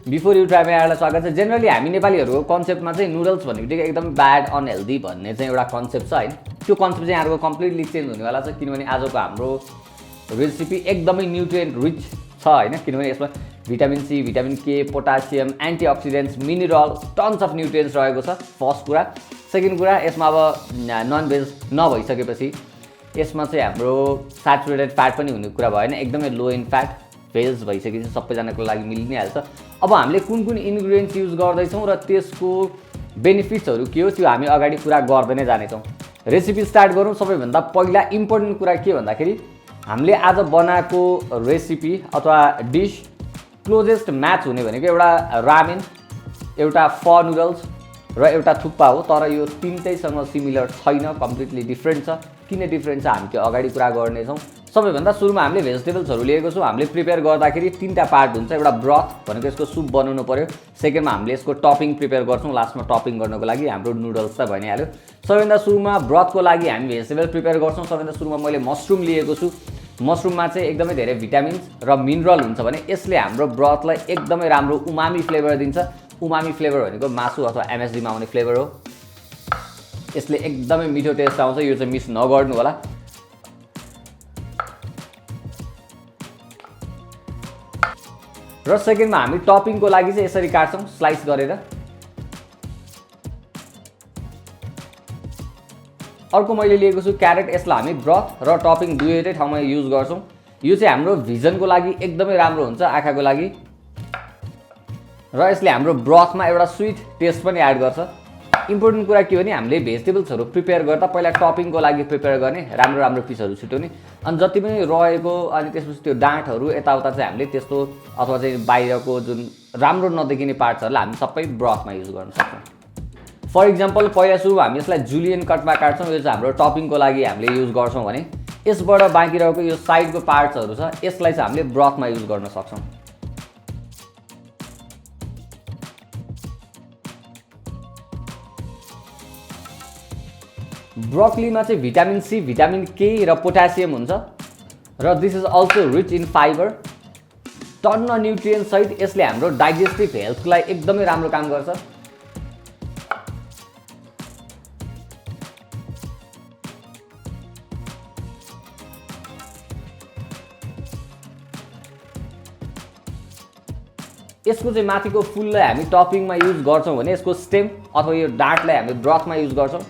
Before you try यहाँलाई स्वागत छ। जेनरली हामी नेपालीहरूको कन्सेप्टमा चाहिँ नुडल्स भन्ने बित्तिकै एकदम ब्याड अनहेल्दी भन्ने चाहिँ एउटा कन्सेप्ट छ हैन। त्यो कन्सेप्ट चाहिँ यहाँको कम्प्लिटली चेन्ज हुनेवाला छ किनभने आजको हाम्रो रेसिपी एकदमै न्युट्रिएन्ट रिच छ हैन। किनभने यसमा भिटामिन सी, भिटामिन के, potassium, एन्टिअक्सिडेन्ट्स, mineral, tons of nutrients रहेको छ फर्स्ट कुरा। सेकेन्ड कुरा यसमा अब नन भेज नभइसकेपछि यसमा चाहिँ हाम्रो स्याचुरेटेड फ्याट पनि हुने कुरा भएन, एकदमै लो इन फ्याट भेज भइसकेपछि सबैजनाको लागि मिलि नै हाल्छ। अब हामीले कुन कुन इन्ग्रिडियन्ट्स युज गर्दैछौँ र त्यसको बेनिफिट्सहरू के हो त्यो हामी अगाडि कुरा गर्दै नै जानेछौँ। रेसिपी स्टार्ट गरौँ। सबैभन्दा पहिला इम्पोर्टेन्ट कुरा के भन्दाखेरि हामीले आज बनाएको रेसिपी अथवा डिस क्लोजेस्ट म्याच हुने भनेको एउटा रामेन, एउटा फ नुडल्स र एउटा थुक्पा हो। तर यो तिनटैसँग सिमिलर छैन, कम्प्लिटली डिफ्रेन्ट छ। किन डिफ्रेन्ट छ हामी त्यो अगाडि कुरा गर्नेछौँ। सबैभन्दा सुरुमा हामीले भेजिटेबल्सहरू लिएको छौँ। हामीले प्रिपेयर गर्दाखेरि तीनटा पार्ट हुन्छ। एउटा ब्रथ भनेको यसको सुप बनाउनु पर्यो, सेकेन्डमा हामीले यसको टपिङ प्रिपेयर गर्छौँ, लास्टमा टपिङ गर्नको लागि हाम्रो नुडल्स त भइहाल्यो। सबैभन्दा सुरुमा ब्रथको लागि हामी भेजिटेबल प्रिपेयर गर्छौँ। सबैभन्दा सुरुमा मैले मसरुम लिएको छु। मसरुममा चाहिँ एकदमै धेरै भिटामिन्स र मिनरल हुन्छ भने यसले हाम्रो ब्रथलाई एकदमै राम्रो उमामी फ्लेभर दिन्छ। उमामी फ्लेभर भनेको मासु अथवा एमएसजीमा आउने फ्लेभर हो। यसले एकदमै मिठो टेस्ट आउँछ, यो चाहिँ मिस नगर्नु होला। र सेकेन्डमा हामी टपिङको लागि चाहिँ यसरी काट्छौँ स्लाइस गरेर। अर्को मैले लिएको छु क्यारेट। यसलाई हामी ब्रथ र टपिङ दुवैटै ठाउँमा युज गर्छौँ। यो चाहिँ हाम्रो भिजनको लागि एकदमै राम्रो हुन्छ, आँखाको लागि। र यसले हाम्रो ब्रथमा एउटा स्विट टेस्ट पनि एड गर्छ। इम्पोर्टेन्ट कुरा के हो भने हामीले भेजिटेबल्सहरू प्रिपेयर गर्दा पहिला टपिङको लागि प्रिपेयर गर्ने, राम्रो राम्रो पिसहरू छुट्याउने, अनि जति पनि रहेको अनि त्यसपछि त्यो डाँठहरू यताउता चाहिँ हामीले त्यस्तो अथवा चाहिँ बाहिरको जुन राम्रो नदेखिने पार्ट्सहरूलाई हामी सबै ब्रथमा युज गर्न सक्छौँ। फर इक्जाम्पल पहिला सुरु हामी यसलाई जुलियन कटमा काट्छौँ। यो चाहिँ हाम्रो टपिङको लागि हामीले युज गर्छौँ भने यसबाट बाँकी रहेको यो साइडको पार्ट्सहरू छ यसलाई चाहिँ हामीले ब्रथमा युज गर्न सक्छौँ। ब्रोकलीमा चाहिँ भिटामिन सी, भिटामिन के र पोटासियम हुन्छ र this is also rich in fibre. टन्न न्युट्रिएन्ट सहित यसले हाम्रो डाइजेस्टिभ हेल्थको लागि एकदमै राम्रो काम गर्छ। यसको चाहिँ माथिको फुललाई हामी टपिङमा युज गर्छौँ भने यसको स्टेम अथवा यो डाँठलाई हामी ब्रथमा युज गर्छौँ।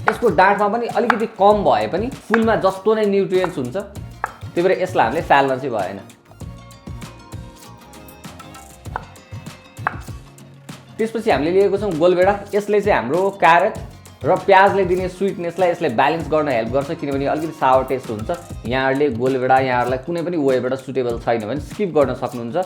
यसको डाँठमा पनि अलिकति कम भए पनि फुलमा जस्तो नै न्युट्रिएन्ट्स हुन्छ, त्यही भएर यसलाई हामीले फाल्न चाहिँ भएन। त्यसपछि हामीले लिएको छौँ गोलभेडा। यसले चाहिँ हाम्रो क्यारेट र प्याजले दिने स्विटनेसलाई यसले ब्यालेन्स गर्न हेल्प गर्छ किनभने अलिकति सावर टेस्ट हुन्छ। यहाँहरूले गोलभेडा यहाँहरूलाई कुनै पनि वेबाट सुटेबल छैन भने स्किप गर्न सक्नुहुन्छ।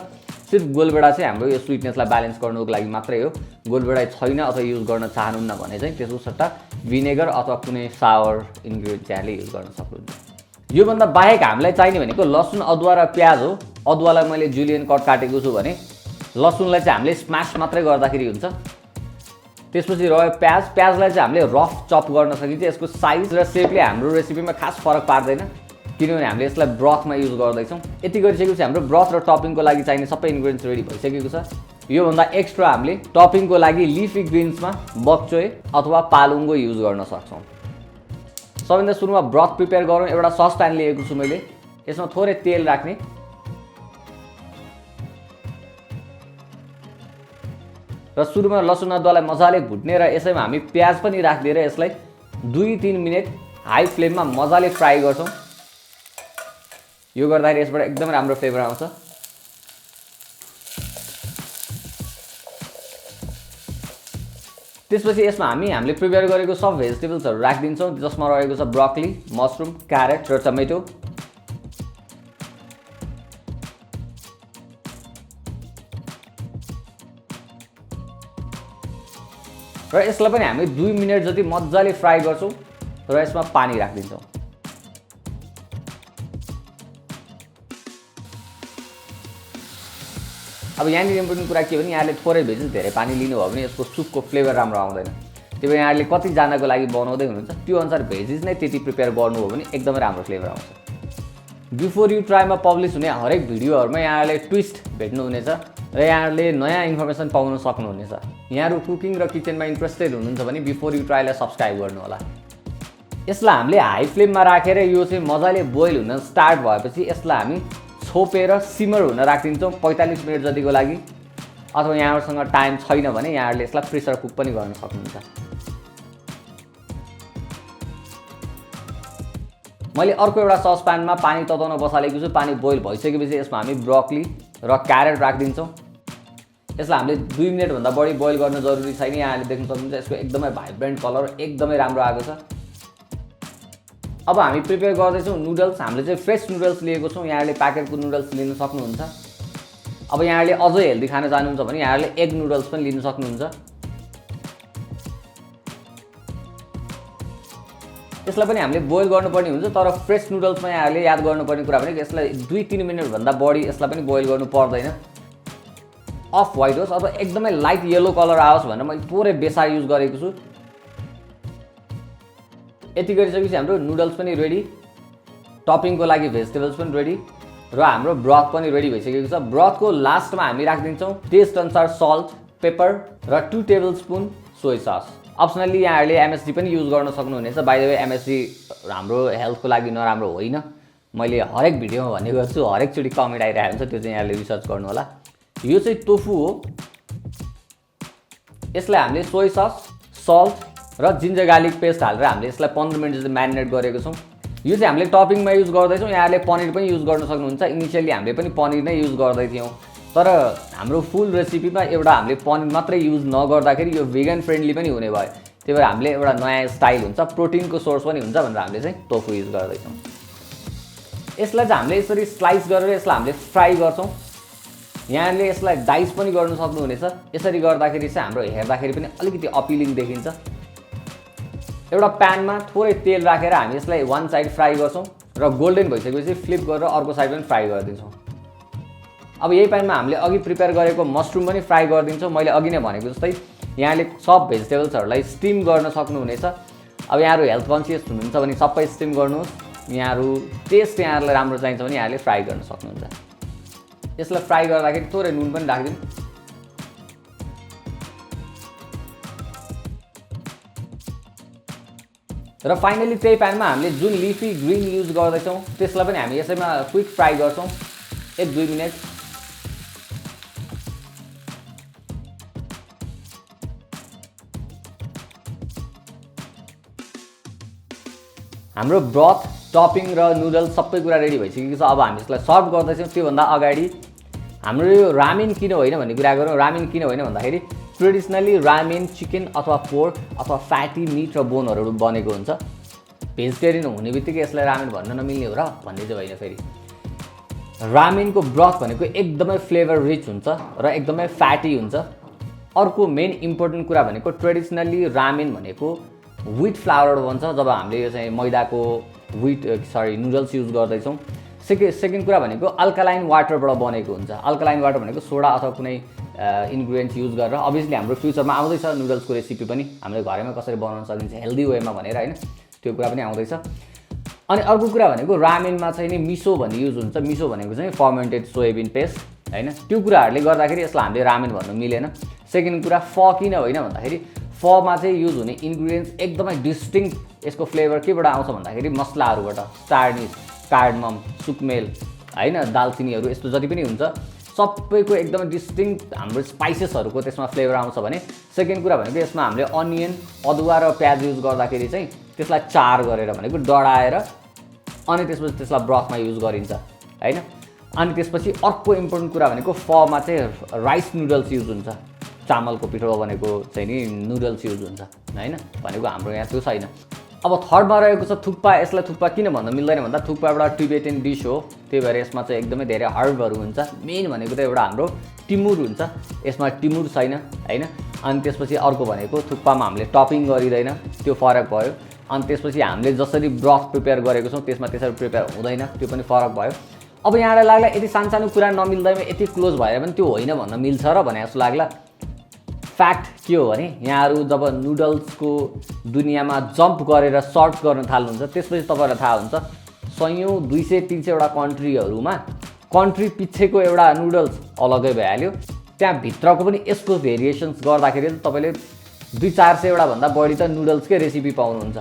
सिर्फ गोलभेडा चाहिँ हाम्रो यो स्विटनेसलाई ब्यालेन्स गर्नुको लागि मात्रै हो। गोलभेडा छैन अथवा युज गर्न चाहनुहुन्न भने चाहिँ त्यसको सट्टा भिनेगर अथवा कुनै सावर इन्ग्रिडियन्ट चाहिँ यहाँले युज गर्न सक्नुहुन्छ। योभन्दा बाहेक हामीलाई चाहिने भनेको लसुन, अदुवा र प्याज हो। अदुवालाई मैले जुलियन कट काटेको छु भने लसुनलाई चाहिँ हामीले स्म्यास मात्रै गर्दाखेरि हुन्छ। त्यसपछि रह्यो प्याज। प्याजलाई चाहिँ हामीले रफ चप गर्न सकिन्छ। यसको साइज र सेपले हाम्रो रेसिपीमा खास फरक पार्दैन किनभने हामीले यसलाई ब्रथमा युज गर्दैछौँ। यति गरिसकेपछि हाम्रो ब्रथ र टपिङको लागि चाहिने सबै इन्ग्रिडियन्ट्स रेडी भइसकेको छ। योभन्दा एक्स्ट्रा हामीले टपिङको लागि लिफी ग्रिन्समा बक्चोय अथवा पालुङ्गो युज गर्न सक्छौँ। सबैभन्दा सुरुमा ब्रथ प्रिपेयर गरौँ। एउटा ससप्यान लिएको छु मैले, यसमा थोरै तेल राख्ने र सुरुमा लसुन अदुवालाई मजाले भुट्ने र यसैमा हामी प्याज पनि राखिदिएर यसलाई 2-3 मिनट हाई फ्लेममा मजाले फ्राई गर्छौँ। यो गर्दाखेरि यसबाट एकदम राम्रो फ्लेभर आउँछ। त्यसपछि यसमा हामीले प्रिपेयर गरेको सब भेजिटेबल्सहरू राखिदिन्छौँ जसमा रहेको छ ब्रोकली, मसरुम, क्यारेट र टमेटो। र यसलाई पनि हामी 2 मिनट जति मजाले फ्राई गर्छौँ र यसमा पानी राखिदिन्छौँ। अब यहाँनिर इम्पोर्टेन्ट कुरा के भने यहाँले थोरै भेजिस धेरै पानी लिनुभयो भने यसको सुपको फ्लेभर राम्रो आउँदैन। त्यही भएर यहाँले कतिजनाको लागि बनाउँदै हुनुहुन्छ त्यो अनुसार भेजिस नै त्यति प्रिपेयर गर्नुभयो भने एकदमै राम्रो फ्लेभर आउँछ। बिफोर यु ट्राईमा पब्लिस हुने हरेक भिडियोहरुमा यहाँहरुले ट्विस्ट भेट्नुहुनेछ र यहाँहरुले नयाँ इन्फर्मेसन पाउन सक्नुहुनेछ। यहाँहरु कुकिङ र किचनमा इन्ट्रेस्टेड हुनुहुन्छ भने बिफोर यु ट्राईलाई सब्स्क्राइब गर्नु होला। यसलाई हामीले हाई फ्लेममा राखेर यो चाहिँ मजाले बोइल हुन स्टार्ट भएपछि यसलाई हामी छोपेर सिमर हुन राखिदिन्छौँ 45 मिनेट जतिको लागि। अथवा यहाँहरुसँग टाइम छैन भने यहाँहरुले यसलाई प्रेसर कुक पनि गर्न सक्नुहुन्छ। मैले अर्को एउटा ससप्यानमा पानी तताउन बसालेको छु। पानी बोइल भइसकेपछि यसमा हामी ब्रोकली र क्यारेट राखिदिन्छौँ। यसलाई हामीले 2 मिनेट भन्दा बढी बोइल गर्न जरुरी छैन। यहाँले देख्न सक्नुहुन्छ यसको एकदमै भाइब्रेन्ट कलर एकदमै राम्रो आएको छ। अब हामी प्रिपेयर गर्दैछौँ नुडल्स। हामीले चाहिँ फ्रेश नुडल्स लिएको छौँ। यहाँले प्याकेटको नुडल्स लिन सक्नुहुन्छ। अब यहाँले अझै हेल्दी खान चाहनुहुन्छ भने यहाँले एग नुडल्स पनि लिन सक्नुहुन्छ। यसलाई पनि हामीले बोइल गर्नुपर्ने हुन्छ, तर फ्रेश नुडल्समा यहाँले याद गर्नुपर्ने कुरा भने यसलाई 2-3 मिनेट भन्दा बढी यसलाई पनि बोइल गर्नु पर्दैन। अफ व्हाइट होस् अथवा एकदमै लाइट येलो कलर आओस् भनेर मैले थोरै बेसार युज गरेको छु। यति गरिसकेपछि हाम्रो नुडल्स पनि रेडी, टपिङको लागि भेजिटेबल्स पनि रेडी र हाम्रो ब्रथ पनि रेडी भइसकेको छ। ब्रथको लास्टमा हामी राखिदिन्छौँ टेस्ट अनुसार सल्ट, पेपर र 2 टेबलस्पुन सोया सस। अप्सनली यहाँहरुले एमएसजी पनि युज गर्न सक्नुहुनेछ। बाइ द वे एमएसजी हाम्रो हेल्थको लागि नराम्रो होइन। मैले हरेक भिडियोमा भन्ने गर्छु, हरेक चोटि कमेन्ट आइरहेको हुन्छ, त्यो चाहिँ यहाँले रिसर्च गर्नु होला। यो चाहिँ टोफु हो। यसलाई हामीले सोया सस, सल्ट र जिन्जर गार्लिक पेस्ट हालेर हामीले यसलाई 15 मिनेट जति म्यारिनेट गरेको छौँ। यो चाहिँ हामीले टपिङमा युज गर्दैछौँ। यहाँले पनिर पनि युज गर्न सक्नुहुन्छ। इनिशियली हामीले पनि पनिर नै युज गर्दै थियौँ, तर हाम्रो फुल रेसिपीमा एउटा हामीले पनिर मात्रै युज नगर्दाखेरि यो भेगन फ्रेन्डली पनि हुने भयो। त्यही भएर हामीले एउटा नयाँ स्टाइल हुन्छ, प्रोटिनको सोर्स पनि हुन्छ भनेर हामीले चाहिँ टोफु युज गर्दैछौँ। यसलाई चाहिँ हामीले यसरी स्लाइस गरेर यसलाई हामीले फ्राई गर्छौँ। यहाँले यसलाई डाइस पनि गर्न सक्नुहुनेछ। यसरी गर्दाखेरि चाहिँ हाम्रो हेर्दाखेरि पनि अलिकति अपिलिङ देखिन्छ। एउटा प्यानमा थोरै तेल राखेर हामी यसलाई वान साइड फ्राई गर्छौँ र गोल्डन भइसकेपछि फ्लिप गरेर अर्को साइड पनि फ्राई गरिदिन्छौँ। अब यही प्यानमा हामीले अघि प्रिपेयर गरेको मसरुम पनि फ्राई गरिदिन्छौँ। मैले अघि नै भनेको जस्तै यहाँले सब भेजिटेबल्सहरूलाई स्टिम गर्न सक्नुहुनेछ। अब यहाँहरू हेल्थ कन्सियस हुनुहुन्छ भने सबै स्टिम गर्नुहोस्। यहाँहरू टेस्ट यहाँहरूलाई राम्रो चाहिन्छ भने यहाँले फ्राई गर्न सक्नुहुन्छ। यसलाई फ्राई गर्दाखेरि थोरै नुन पनि राखिदिउँ। र फाइनली त्यही प्यानमा हामीले जुन लिफी ग्रिन युज गर्दैछौँ त्यसलाई पनि हामी यसैमा क्विक फ्राई गर्छौँ 1-2 मिनेट। हाम्रो ब्रथ, टपिङ र नुडल्स सबै कुरा रेडी भइसकेको छ। अब हामी यसलाई सर्भ गर्दैछौँ। त्योभन्दा अगाडि हाम्रो यो रामेन किन होइन भन्ने कुरा गरौँ। रामेन किन होइन भन्दाखेरि ट्रेडिसनली रामेन चिकन अथवा पोर्क अथवा फ्याटी मिट र बोनहरू बनेको हुन्छ। भेजिटेरियन हुने बित्तिकै यसलाई रामेन भन्न नमिल्ने हो र भन्ने चाहिँ होइन। फेरि रामेनको ब्रथ भनेको एकदमै फ्लेभर रिच हुन्छ र एकदमै फ्याटी हुन्छ। अर्को मेन इम्पोर्टेन्ट कुरा भनेको ट्रेडिसनली रामेन भनेको व्हिट फ्लावर बन्छ। जब हामीले यो चाहिँ मैदाको नुडल्स युज गर्दैछौँ। सेकेन्ड कुरा भनेको अल्कालाइन वाटरबाट बनेको हुन्छ। अल्कालाइन वाटर भनेको सोडा अथवा कुनै इन्ग्रिडियन्ट्स युज गरेर। अभियसली हाम्रो फ्युचरमा आउँदैछ नुडल्सको रेसिपी पनि हामीले घरैमा कसरी बनाउन सकिन्छ हेल्दी वेमा भनेर होइन, त्यो कुरा पनि आउँदैछ। अनि अर्को कुरा भनेको रामेनमा चाहिँ नि मिसो भन्ने युज हुन्छ। मिसो भनेको चाहिँ फर्मेन्टेड सोयाबिन पेस्ट होइन। त्यो कुराहरूले गर्दाखेरि यसलाई हामीले रामेन भन्नु मिलेन। सेकेन्ड कुरा किन होइन भन्दाखेरि फमा चाहिँ युज हुने इन्ग्रिडियन्ट्स एकदमै डिस्टिङ्क्ट यसको फ्लेभर केबाट आउँछ भन्दाखेरि मसलाहरूबाट स्टार्निस, कार्डमम, सुकमेल होइन, दालचिनीहरू यस्तो जति पनि हुन्छ सबैको एकदमै डिस्टिङ्क्ट हाम्रो स्पाइसेसहरूको त्यसमा फ्लेभर आउँछ भने। सेकेन्ड कुरा भनेको यसमा हामीले अनियन, अदुवा र प्याज युज गर्दाखेरि चाहिँ त्यसलाई चार गरेर भनेको डढाएर अनि त्यसपछि त्यसलाई ब्रथमा युज गरिन्छ होइन। अनि त्यसपछि अर्को इम्पोर्टेन्ट कुरा भनेको फमा चाहिँ राइस नुडल्स युज हुन्छ। चामलको पिठोबाट बनेको चाहिँ नि नुडल्स युज हुन्छ होइन, भनेको हाम्रो यहाँ त्यो छैन। अब थर्डमा रहेको छ थुक्पा। यसलाई थुक्पा किन भन्न मिल्दैन भन्दा थुक्पा एउटा टिबेटन डिस हो। त्यही भएर यसमा चाहिँ एकदमै धेरै हर्बहरू हुन्छ। मेन भनेको त एउटा हाम्रो टिमुर हुन्छ, यसमा टिमुर छैन होइन। अनि त्यसपछि अर्को भनेको थुक्पामा हामीले टपिङ गरिँदैन, त्यो फरक भयो। अनि त्यसपछि हामीले जसरी ब्रथ प्रिपेयर गरेको छौँ त्यसमा त्यसरी प्रिपेयर हुँदैन, त्यो पनि फरक भयो। अब यहाँलाई लाग्ला यति सानो कुरा नमिल्दैमा यति क्लोज भएर पनि त्यो होइन भन्न मिल्छ र भने जस्तो लाग्ला। फ्याक्ट के हो भने यहाँहरू जब नुडल्सको दुनियाँमा जम्प गरेर सर्च गर्न थाल्नुहुन्छ त्यसपछि तपाईँलाई थाहा हुन्छ सयौं 200-300 वटा कन्ट्रीहरूमा कन्ट्री पिछेको एउटा नुडल्स अलगै भइहाल्यो। त्यहाँ भित्रको पनि यसको भेरिएसन्स गर्दाखेरि तपाईले 200-400 वटा भन्दा बढी त नुडल्सकै रेसिपी पाउनुहुन्छ।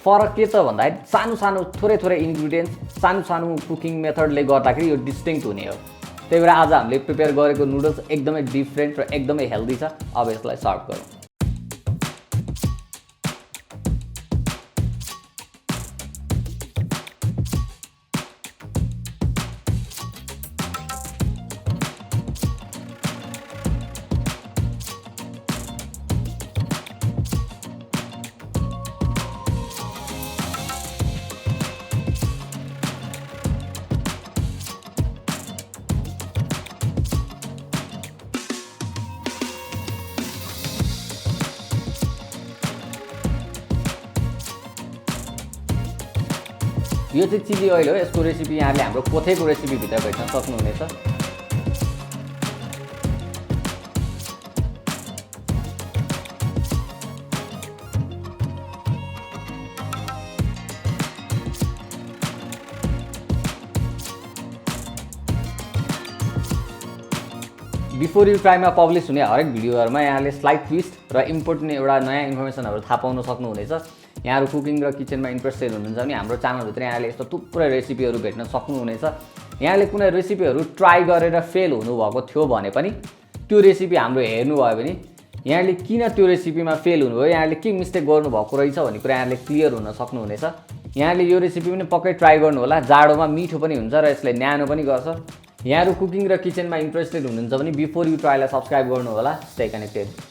फरक के त भन्दाखेरि सानो थोरै इन्ग्रेडियन्ट्स सानो कुकिङ मेथडले गर्दाखेरि यो डिस्टिङ्क्ट हुने हो। त्यही भएर आज हामीले प्रिपेयर गरेको नुडल्स एकदमै डिफरेन्ट र एकदमै हेल्दी छ। अब यसलाई सर्भ गरौँ। यो चाहिँ चिली ओइल हो। यसको रेसिपी यहाँले हाम्रो कोथेको रेसिपी भित्र भेट्न सक्नुहुनेछ। बिफोर यु ट्राईमा पब्लिस हुने हरेक भिडियोहरुमा यहाँले स्लाइड ट्विस्ट र इम्पोर्टेन्ट एउटा नयाँ इन्फर्मेसनहरु थाहा पाउन सक्नुहुनेछ। यहाँहरु कुकिङ र किचनमा इन्ट्रेस्टेड हुनुहुन्छ भने हाम्रो च्यानलभित्र यहाँले यस्तो थुप्रै रेसिपीहरु भेट्न सक्नुहुनेछ। यहाँले कुनै रेसिपीहरु ट्राई गरेर फेल हुनुभएको थियो भने पनि त्यो रेसिपी हाम्रो हेर्नु भयो भने यहाँले किन त्यो रेसिपीमा फेल हुनुभयो, यहाँले के मिस्टेक गर्नुभएको रहेछ भन्ने कुरा यहाँले क्लियर हुन सक्नुहुनेछ। यहाँले यो रेसिपी पनि पक्कै ट्राई गर्नु होला। जाडोमा मिठो पनि हुन्छ र यसले न्यानो पनि गर्छ। यहाँहरु कुकिङ र किचनमा इन्ट्रेस्टेड हुनुहुन्छ भने बिफोर यु ट्राईलाई सब्स्क्राइब गर्नु होला। Stay connected.